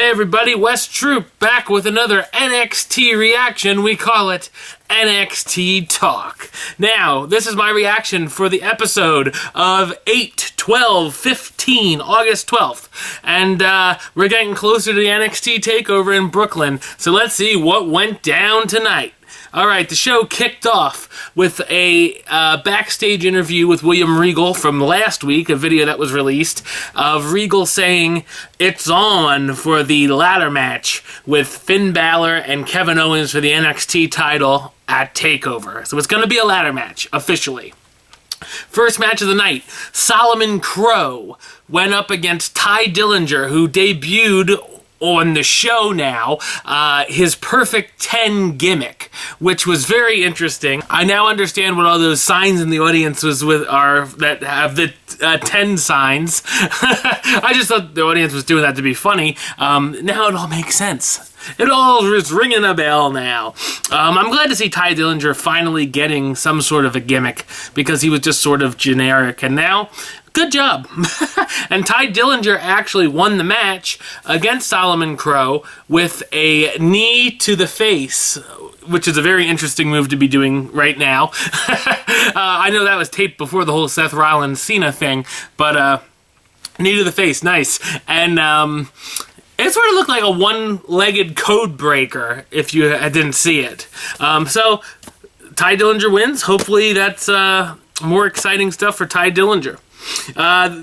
Hey everybody, Wes Troop back with another NXT reaction. We call it NXT Talk. Now, this is my reaction for the episode of 8/12/15, August 12th. And we're getting closer to the NXT takeover in Brooklyn, so let's see what went down tonight. Alright, the show kicked off with a backstage interview with William Regal from last week, a video that was released, of Regal saying it's on for the ladder match with Finn Balor and Kevin Owens for the NXT title at TakeOver. So it's going to be a ladder match, officially. First match of the night, Solomon Crow went up against Ty Dillinger, who debuted on the show now, his Perfect 10 gimmick, which was very interesting. I now understand what all those signs in the audience was with that have the 10 signs. I just thought the audience was doing that to be funny. Now it all makes sense. It all is ringing a bell now. I'm glad to see Ty Dillinger finally getting some sort of a gimmick, because he was just sort of generic, and now, good job. And Ty Dillinger actually won the match against Solomon Crow with a knee to the face, which is a very interesting move to be doing right now. I know that was taped before the whole Seth Rollins-Cena thing, but knee to the face, nice. And it sort of looked like a one-legged code breaker if you didn't see it. So Ty Dillinger wins. Hopefully that's more exciting stuff for Ty Dillinger.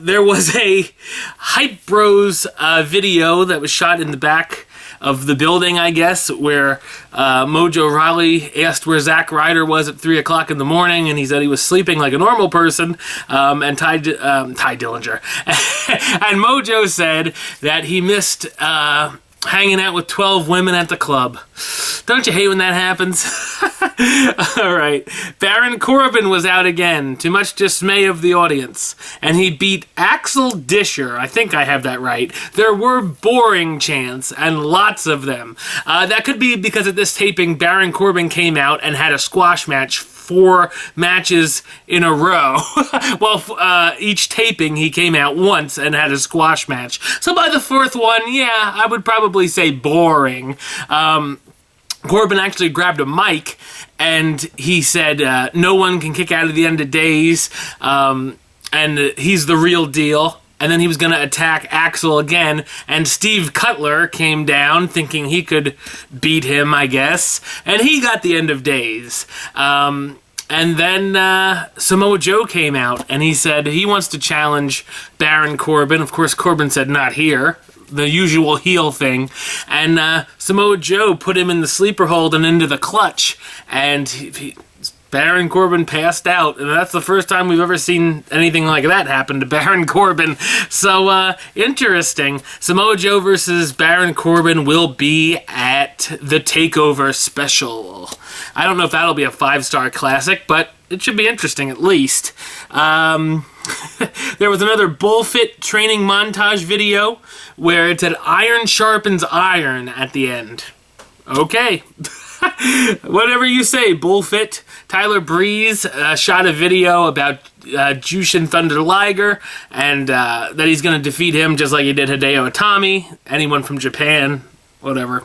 There was a Hype Bros video that was shot in the back of the building, I guess, where Mojo Rawley asked where Zack Ryder was at 3 o'clock in the morning, and he said he was sleeping like a normal person, and Ty Dillinger. And Mojo said that he missed hanging out with 12 women at the club. Don't you hate when that happens? Alright. Baron Corbin was out again, to much dismay of the audience. And he beat Axel Disher. I think I have that right. There were boring chants, and lots of them. That could be because at this taping, Baron Corbin came out and had a squash match 4 matches in a row. Well, each taping he came out once and had a squash match. So by the 4th one, yeah, I would probably say boring. Corbin actually grabbed a mic and he said, no one can kick out of the end of days, and he's the real deal. And then he was going to attack Axel again, and Steve Cutler came down thinking he could beat him, I guess, and he got the end of days. And then Samoa Joe came out, and he said he wants to challenge Baron Corbin. Of course, Corbin said, not here. The usual heel thing. And Samoa Joe put him in the sleeper hold and into the clutch, and Baron Corbin passed out, and that's the first time we've ever seen anything like that happen to Baron Corbin. So, interesting. Samoa Joe versus Baron Corbin will be at the TakeOver special. I don't know if that'll be a 5-star classic, but it should be interesting at least. There was another Bullfit training montage video where it said iron sharpens iron at the end. Okay. Whatever you say, Bullfit. Tyler Breeze shot a video about Jushin Thunder Liger, and that he's going to defeat him just like he did Hideo Itami. Anyone from Japan, whatever.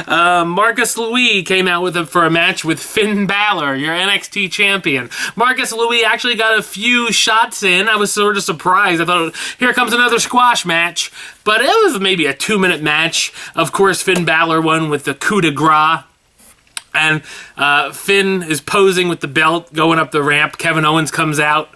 Marcus Louis came out for a match with Finn Balor, your NXT champion. Marcus Louis actually got a few shots in. I was sort of surprised. I thought, here comes another squash match. But it was maybe a 2-minute match. Of course, Finn Balor won with the coup de grace. And Finn is posing with the belt, going up the ramp. Kevin Owens comes out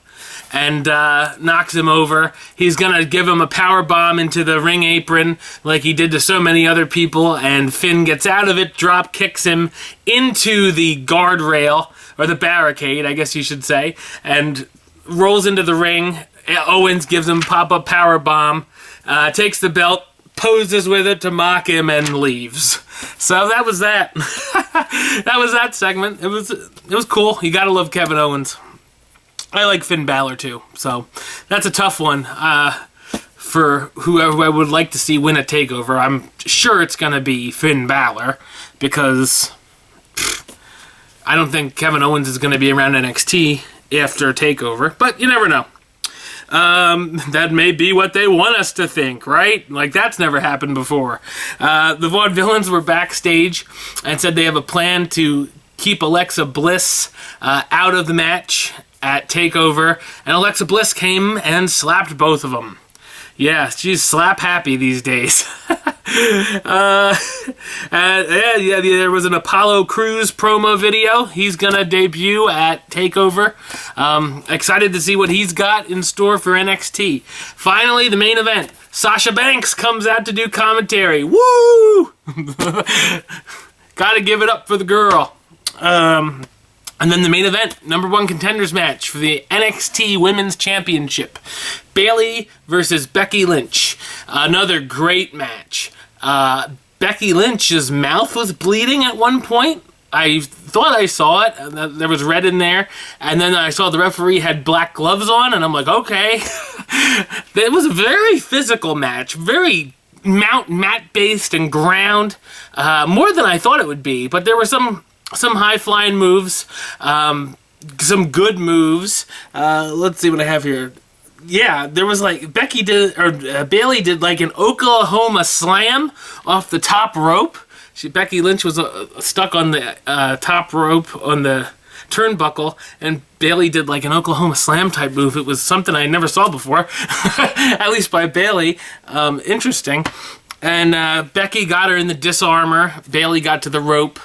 and knocks him over. He's going to give him a power bomb into the ring apron like he did to so many other people, and Finn gets out of it, drop kicks him into the guardrail, or the barricade, I guess you should say, and rolls into the ring. Owens gives him pop-up power bomb, takes the belt, poses with it to mock him, and leaves. So that was that. That was that segment. It was cool. You gotta love Kevin Owens. I like Finn Balor too, so that's a tough one for whoever I would like to see win a TakeOver. I'm sure it's gonna be Finn Balor, because I don't think Kevin Owens is gonna be around NXT after TakeOver, but you never know. That may be what they want us to think, right? Like, that's never happened before. The Vaudevillains were backstage and said they have a plan to keep Alexa Bliss out of the match at TakeOver, and Alexa Bliss came and slapped both of them. Yeah, she's slap happy these days. There was an Apollo Crews promo video. He's gonna debut at TakeOver. Excited to see what he's got in store for NXT. Finally, the main event. Sasha Banks comes out to do commentary. Woo! Gotta give it up for the girl. And then the main event, #1 contenders match for the NXT Women's Championship. Bayley versus Becky Lynch. Another great match. Becky Lynch's mouth was bleeding at one point. I thought I saw it. There was red in there. And then I saw the referee had black gloves on, and I'm like, okay. It was a very physical match. Very mat-based and ground. More than I thought it would be. But there were some high-flying moves, some good moves. Let's see what I have here. Yeah, there was like Bayley did like an Oklahoma slam off the top rope. Becky Lynch was stuck on the top rope on the turnbuckle, and Bayley did like an Oklahoma slam type move. It was something I never saw before, at least by Bayley. Interesting. And Becky got her in the disarmor. Bayley got to the rope.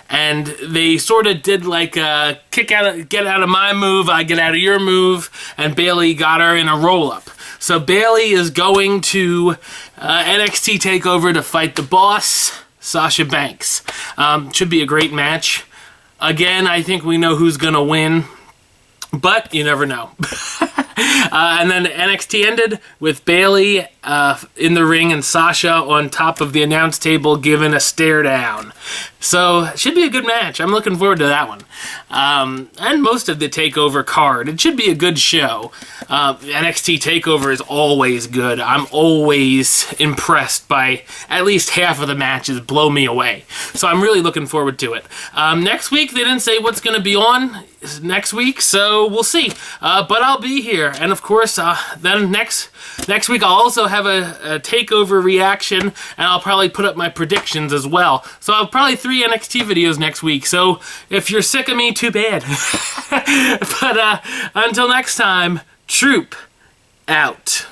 And they sort of did like a get out of my move, I get out of your move, and Bayley got her in a roll-up. So Bayley is going to NXT TakeOver to fight the boss, Sasha Banks. Should be a great match. Again, I think we know who's going to win, but you never know. And then NXT ended with Bayley in the ring and Sasha on top of the announce table giving a stare down. So, it should be a good match. I'm looking forward to that one. And most of the TakeOver card. It should be a good show. NXT TakeOver is always good. I'm always impressed by at least half of the matches. Blow me away. So, I'm really looking forward to it. Next week, they didn't say what's going to be on next week, so we'll see. But I'll be here. And of course, then next week I'll also have a TakeOver reaction, and I'll probably put up my predictions as well. So I'll probably 3 NXT videos next week. So if you're sick of me, too bad. But until next time, Troop out.